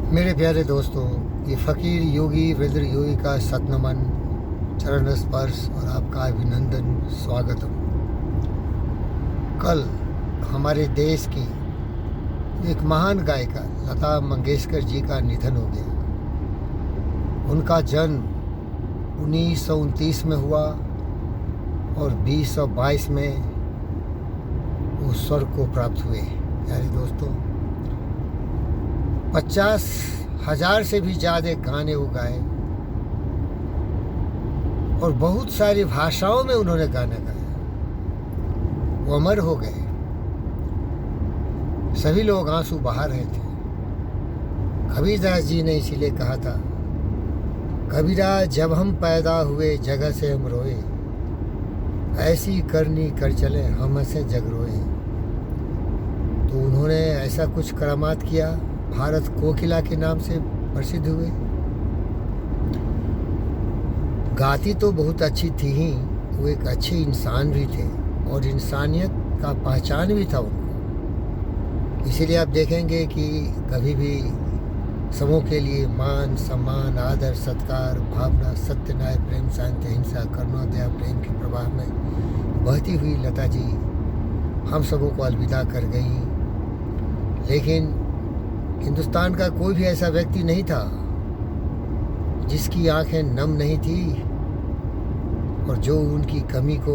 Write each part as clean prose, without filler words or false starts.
मेरे प्यारे दोस्तों, ये फ़कीर योगी वीरेंद्र योगी का सतनमन, चरण स्पर्श और आपका अभिनंदन स्वागतम। कल हमारे देश की एक महान गायिका लता मंगेशकर जी का निधन हो गया। उनका जन्म 1929 में हुआ और 2022 में वो स्वर्ग को प्राप्त हुए। प्यारे दोस्तों, 50,000 से भी ज़्यादा गाने वो गाए और बहुत सारी भाषाओं में उन्होंने गाना गाया। वो अमर हो गए। सभी लोग आंसू बहा रहे थे। कबीरदास जी ने इसीलिए कहा था, कबीरा जब हम पैदा हुए जगह से हम रोए, ऐसी करनी कर चले हम ऐसे जग रोए। तो उन्होंने ऐसा कुछ करामात किया, भारत कोकिला के नाम से प्रसिद्ध हुए। गाती तो बहुत अच्छी थी ही, वो एक अच्छे इंसान भी थे और इंसानियत का पहचान भी था उनको। इसीलिए आप देखेंगे कि कभी भी समूह के लिए मान, सम्मान, आदर, सत्कार, भावना, सत्य, न्याय, प्रेम, शांति, अहिंसा, करुणा, दया, प्रेम के प्रवाह में बहती हुई लता जी हम सबों को अलविदा कर गई। लेकिन हिंदुस्तान का कोई भी ऐसा व्यक्ति नहीं था जिसकी आंखें नम नहीं थी और जो उनकी कमी को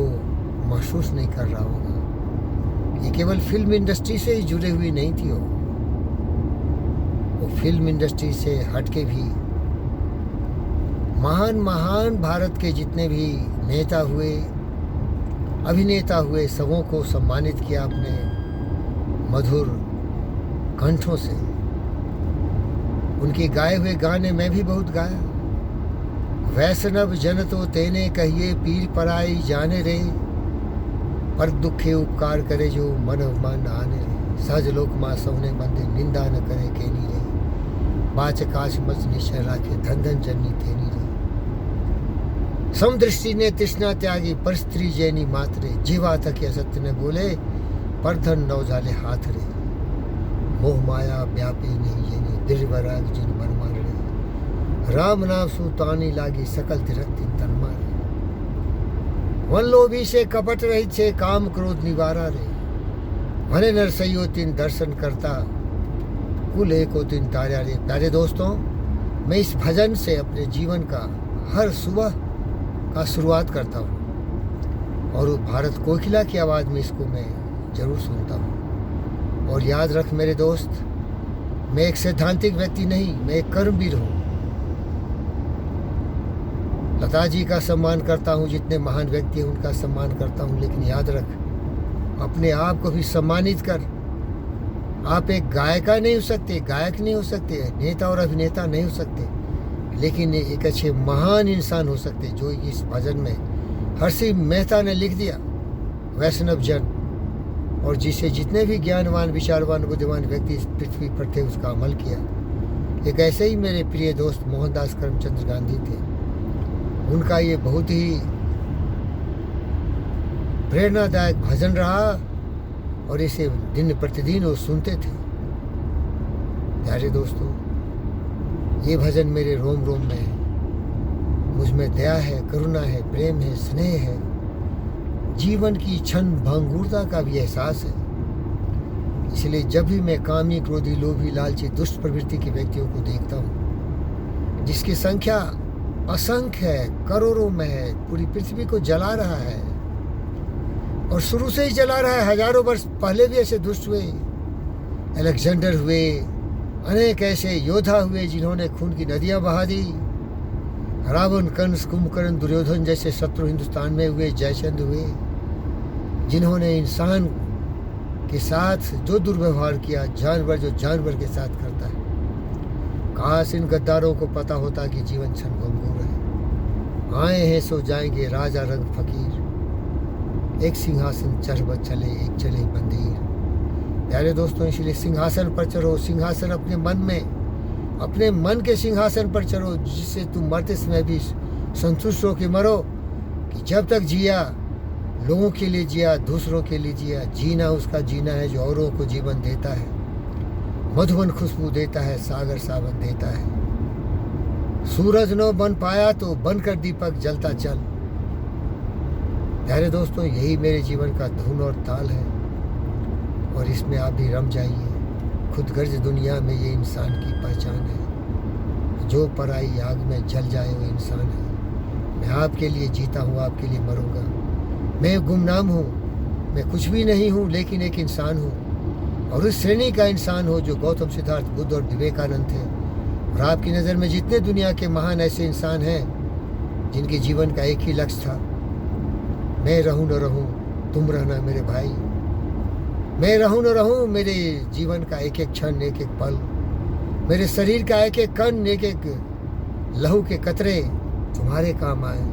महसूस नहीं कर रहा होगा। ये केवल फिल्म इंडस्ट्री से ही जुड़े हुए नहीं थी। वो फिल्म इंडस्ट्री से हटके भी महान महान भारत के जितने भी नेता हुए, अभिनेता हुए, सबों को सम्मानित किया अपने मधुर कंठों से। उनके गाए हुए गाने मैं भी बहुत गाया। वैष्णव जन तो तेने कहिए पीर पराई जाने रे, पर दुखे उपकार करे जो मन मान आने रे। सहज लोक माँ सौने बंदे निंदा न करे केनी रे, बाच काश मच निश्चय राखे धन धन जननी तेनी रे। समदृष्टि ने तृष्णा त्यागी पर स्त्री जैनी मातरे, जीवा थके असत्य ने बोले पर धन नौजाले हाथ रे। मोह माया व्यापी नहीं जेनी दिलवराग जिन मन मान रे, राम नाम सुतानी लागी सकल तिरक्ति तन मारे। वन लोभी से कपट रहित छे काम क्रोध निवारा रे, भने नरसइयो तिन दर्शन करता कुल एको तिन तारा रे। प्यारे दोस्तों, मैं इस भजन से अपने जीवन का हर सुबह का शुरुआत करता हूँ और वो भारत कोकिला की आवाज़ में इसको मैं ज़रूर सुनता हूँ। और याद रख मेरे दोस्त, मैं एक सैद्धांतिक व्यक्ति नहीं, मैं एक कर्मवीर हूँ। लता जी का सम्मान करता हूँ, जितने महान व्यक्ति हैं उनका सम्मान करता हूँ, लेकिन याद रख अपने आप को भी सम्मानित कर। आप एक गायिका नहीं हो सकते, गायक नहीं हो सकते, नेता और अभिनेता नहीं हो सकते, लेकिन एक अच्छे महान इंसान हो सकते, जो इस भजन में हर्षि मेहता ने लिख दिया। वैष्णव जन, और जिसे जितने भी ज्ञानवान, विचारवान, बुद्धिमान व्यक्ति इस पृथ्वी पर थे उसका अमल किया। एक ऐसे ही मेरे प्रिय दोस्त मोहनदास करमचंद गांधी थे। उनका ये बहुत ही प्रेरणादायक भजन रहा और इसे दिन प्रतिदिन वो सुनते थे। प्यारे दोस्तों, ये भजन मेरे रोम रोम में है। मुझ में दया है, करुणा है, प्रेम है, स्नेह है, जीवन की क्षण भंगुरता का भी एहसास है। इसलिए जब भी मैं कामी, क्रोधी, लोभी, लालची, दुष्ट प्रवृत्ति के व्यक्तियों को देखता हूँ, जिसकी संख्या असंख्य है, करोड़ों में है, पूरी पृथ्वी को जला रहा है और शुरू से ही जला रहा है। हजारों वर्ष पहले भी ऐसे दुष्ट हुए, अलेक्जेंडर हुए, अनेक ऐसे योद्धा हुए जिन्होंने खून की नदियाँ बहा दी। रावण, कंस, कुंभकर्ण, दुर्योधन जैसे शत्रु हिंदुस्तान में हुए, जयचंद हुए, जिन्होंने इंसान के साथ जो दुर्व्यवहार किया, जानवर जो जानवर के साथ करता है। काश इन गद्दारों को पता होता कि जीवन क्षण भंगुर है। आए हैं सो जाएंगे, राजा रंग फकीर, एक सिंहासन चढ़ चले, एक चले बंदीर। प्यारे दोस्तों, इसलिए सिंहासन पर चढ़ो। सिंहासन अपने मन में, अपने मन के सिंहासन पर चढ़ो, जिससे तुम मरते समय भी संतुष्ट हो के मरो कि जब तक जिया लोगों के लिए जिया, दूसरों के लिए जिया। जीना उसका जीना है जो औरों को जीवन देता है मधुबन खुशबू देता है, सागर सावन देता है। सूरज न बन पाया तो बनकर दीपक जलता चल। प्यारे दोस्तों, यही मेरे जीवन का धुन और ताल है, और इसमें आप भी रम जाइए। खुदगर्ज दुनिया में ये इंसान की पहचान है। जो पराई आग में जल जाए वो इंसान है। मैं आपके लिए जीता हूँ, आपके लिए मरूंगा। मैं गुमनाम हूँ, मैं कुछ भी नहीं हूँ, लेकिन एक इंसान हूँ, और उस श्रेणी का इंसान हो जो गौतम, सिद्धार्थ, बुद्ध और विवेकानंद थे। और आपकी नज़र में जितने दुनिया के महान ऐसे इंसान हैं जिनके जीवन का एक ही लक्ष्य था, मैं रहूं न रहूं, तुम रहना मेरे भाई। मैं रहूं न रहूं, मेरे जीवन का एक एक क्षण, एक एक पल, मेरे शरीर का एक एक कण, एक एक लहू के कतरे तुम्हारे काम आए।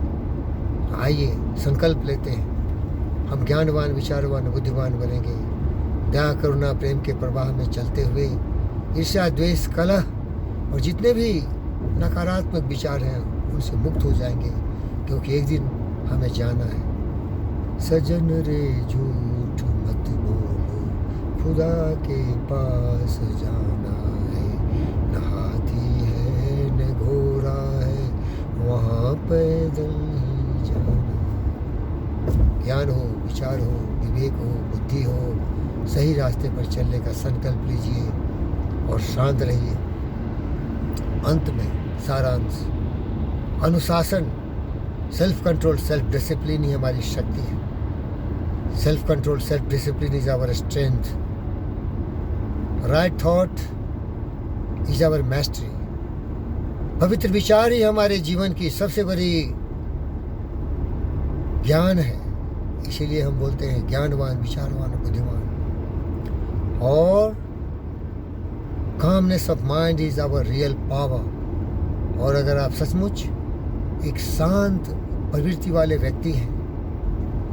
आइए संकल्प लेते हैं, हम ज्ञानवान, विचारवान, बुद्धिमान बनेंगे। दया, करुणा, प्रेम के प्रवाह में चलते हुए ईर्ष्या, द्वेष, कलह और जितने भी नकारात्मक विचार हैं उनसे मुक्त हो जाएंगे, क्योंकि एक दिन हमें जाना है। सजन रे झूठ मत बोलो, खुदा के पास जाना है। न हाथी है न घोड़ा है, वहाँ पैदल ही जाना। ज्ञान हो, विचार हो, विवेक हो, बुद्धि हो, सही रास्ते पर चलने का संकल्प लीजिए और शांत रहिए। अंत में सारांश, अनुशासन, सेल्फ कंट्रोल, सेल्फ डिसिप्लिन ही हमारी शक्ति है। Self control, self discipline is our strength. Right thought is our mastery. पवित्र विचार ही हमारे जीवन की सबसे बड़ी ज्ञान है। इसीलिए हम बोलते हैं ज्ञानवान, विचारवान, बुद्धिमान। और calmness of mind is our real power. और अगर आप सचमुच एक शांत प्रवृत्ति वाले व्यक्ति हैं,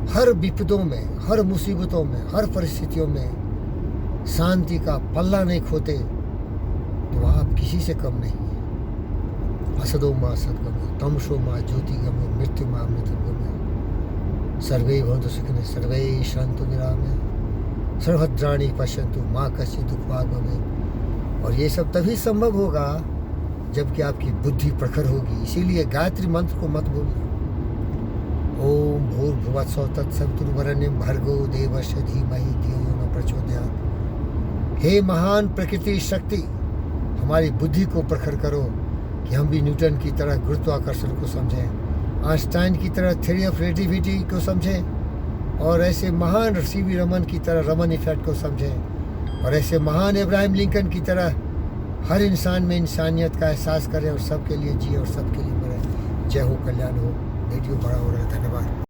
हर विपदों में, हर मुसीबतों में, हर परिस्थितियों में शांति का पल्ला नहीं खोते, तो आप किसी से कम नहीं हैं। असदो मां सद्गमयो, तमसो मां ज्योतिगमयो, मृत्यु मां अमृतंगमयो। सर्वे भवन्तु सुखिनः, सर्वे सन्तु निरामयाः, सर्वभद्राणि पश्यन्तु मां कश्चित् दुःखभाग् भवेत्। और ये सब तभी संभव होगा जबकि आपकी बुद्धि प्रखर होगी। इसीलिए गायत्री मंत्र को मत भूलना। ओम भूर्भुवस्सुः तत्सवितुर्वरेण्यं भर्गो देवस्य धीमहि धियो यो न प्रचोदयात्। हे महान प्रकृति शक्ति, हमारी बुद्धि को प्रखर करो कि हम भी न्यूटन की तरह गुरुत्वाकर्षण को समझें, आइंस्टाइन की तरह थ्योरी ऑफ रिलेटिविटी को समझें, और ऐसे महान सीवी रमन की तरह रमन इफेक्ट को समझें, और ऐसे महान इब्राहिम लिंकन की तरह हर इंसान में इंसानियत का एहसास करें और सबके लिए जिए और सबके लिए मरें। जय हो, कल्याण हो। वीडियो बड़ा हो रहा है। धन्यवाद।